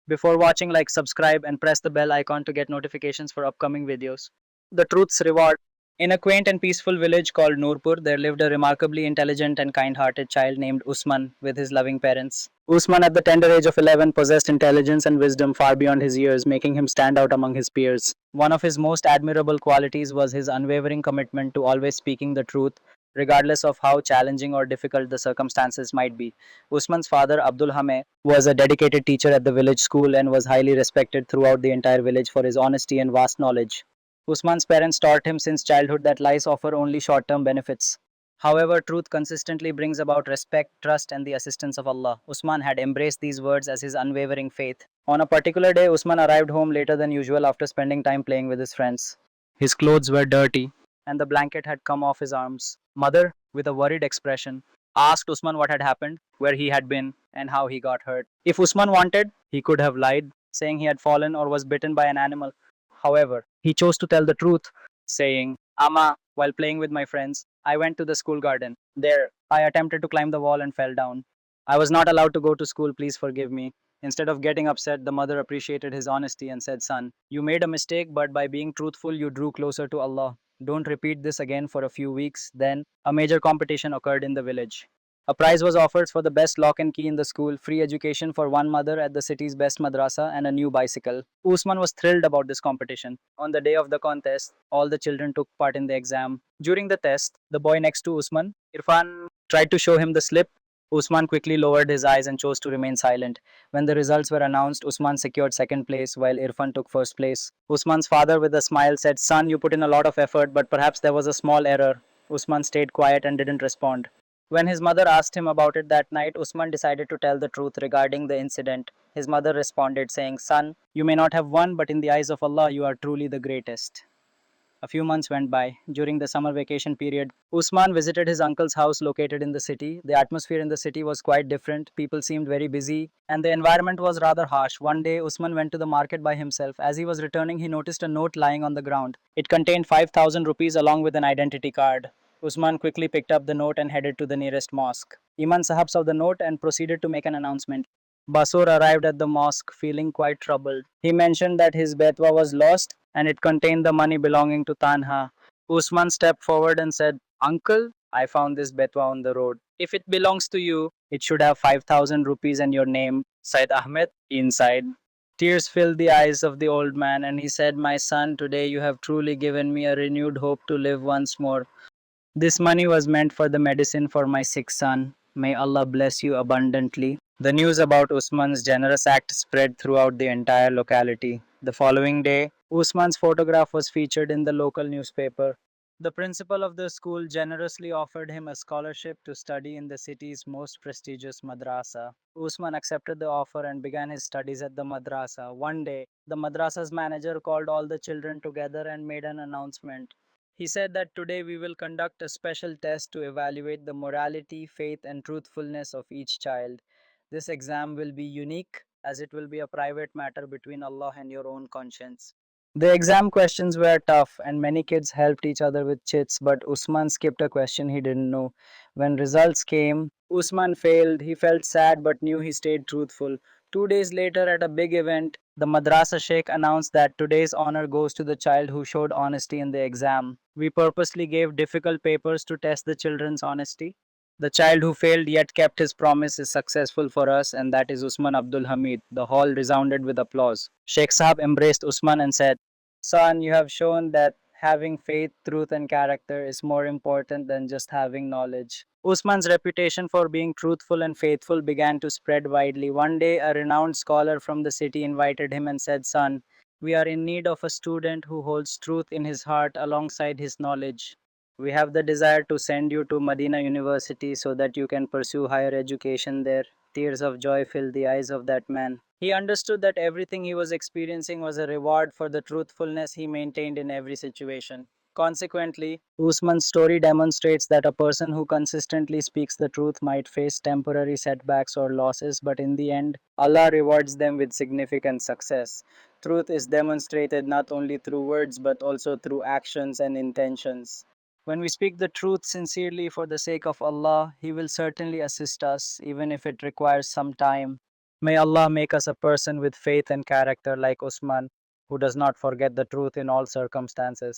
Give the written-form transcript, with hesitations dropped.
Before watching, like, subscribe, and press the bell icon to get notifications for upcoming videos. The Truth's Reward. In a quaint and peaceful village called Noorpur, there lived a remarkably intelligent and kind hearted child named Usman with his loving parents. Usman, at the tender age of 11, possessed intelligence and wisdom far beyond his years, making him stand out among his peers. One of his most admirable qualities was his unwavering commitment to always speaking the truth, regardless of how challenging or difficult the circumstances might be. Usman's father, Abdul Hameh, was a dedicated teacher at the village school and was highly respected throughout the entire village for his honesty and vast knowledge. Usman's parents taught him since childhood that lies offer only short term benefits. However, truth consistently brings about respect, trust, and the assistance of Allah. Usman had embraced these words as his unwavering faith. On a particular day, Usman arrived home later than usual after spending time playing with his friends. His clothes were dirty, and the blanket had come off his arms. Mother, with a worried expression, asked Usman what had happened, where he had been, and how he got hurt. If Usman wanted, he could have lied, saying he had fallen or was bitten by an animal. However, he chose to tell the truth, saying, Amma, while playing with my friends, I went to the school garden. There, I attempted to climb the wall and fell down. I was not allowed to go to school, please forgive me. Instead of getting upset, the mother appreciated his honesty and said, Son, you made a mistake, but by being truthful, you drew closer to Allah. Don't repeat this again for a few weeks. Then, a major competition occurred in the village. A prize was offered for the best lock and key in the school, free education for one mother at the city's best madrasa, and a new bicycle. Usman was thrilled about this competition. On the day of the contest, all the children took part in the exam. During the test, the boy next to Usman, Irfan, tried to show him the slip. Usman quickly lowered his eyes and chose to remain silent. When the results were announced, Usman secured second place while Irfan took first place. Usman's father, with a smile, said, Son, you put in a lot of effort, but perhaps there was a small error. Usman stayed quiet and didn't respond. When his mother asked him about it that night, Usman decided to tell the truth regarding the incident. His mother responded, saying, Son, you may not have won, but in the eyes of Allah, you are truly the greatest. A few months went by. During the summer vacation period, Usman visited his uncle's house located in the city. The atmosphere in the city was quite different. People seemed very busy, and the environment was rather harsh. One day, Usman went to the market by himself. As he was returning, he noticed a note lying on the ground. It contained 5,000 rupees along with an identity card. Usman quickly picked up the note and headed to the nearest mosque. Imam Sahab saw the note and proceeded to make an announcement. Basur arrived at the mosque feeling quite troubled. He mentioned that his betwa was lost and it contained the money belonging to Tanha. Usman stepped forward and said, Uncle, I found this betwa on the road. If it belongs to you, it should have 5,000 rupees and your name, Said Ahmed, inside. Tears filled the eyes of the old man, and he said, My son, today you have truly given me a renewed hope to live once more. This money was meant for the medicine for my sick son. May Allah bless you abundantly. The news about Usman's generous act spread throughout the entire locality. The following day, Usman's photograph was featured in the local newspaper. The principal of the school generously offered him a scholarship to study in the city's most prestigious madrasa. Usman accepted the offer and began his studies at the madrasa. One day, the madrasa's manager called all the children together and made an announcement. He said that today we will conduct a special test to evaluate the morality, faith, and truthfulness of each child. This exam will be unique as it will be a private matter between Allah and your own conscience. The exam questions were tough and many kids helped each other with chits, but Usman skipped a question he didn't know. When results came, Usman failed. He felt sad but knew he stayed truthful. 2 days later, at a big event, the madrasa sheikh announced that today's honor goes to the child who showed honesty in the exam. We purposely gave difficult papers to test the children's honesty. The child who failed yet kept his promise is successful for us, and that is Usman Abdul Hamid. The hall resounded with applause. Sheikh Sahab embraced Usman and said, Son, you have shown that having faith, truth, and character is more important than just having knowledge. Usman's reputation for being truthful and faithful began to spread widely. One day, a renowned scholar from the city invited him and said, Son, we are in need of a student who holds truth in his heart alongside his knowledge. We have the desire to send you to Medina University so that you can pursue higher education there. Tears of joy filled the eyes of that man. He understood that everything he was experiencing was a reward for the truthfulness he maintained in every situation. Consequently, Usman's story demonstrates that a person who consistently speaks the truth might face temporary setbacks or losses, but in the end, Allah rewards them with significant success. Truth is demonstrated not only through words but also through actions and intentions. When we speak the truth sincerely for the sake of Allah, He will certainly assist us, even if it requires some time. May Allah make us a person with faith and character like Usman, who does not forget the truth in all circumstances.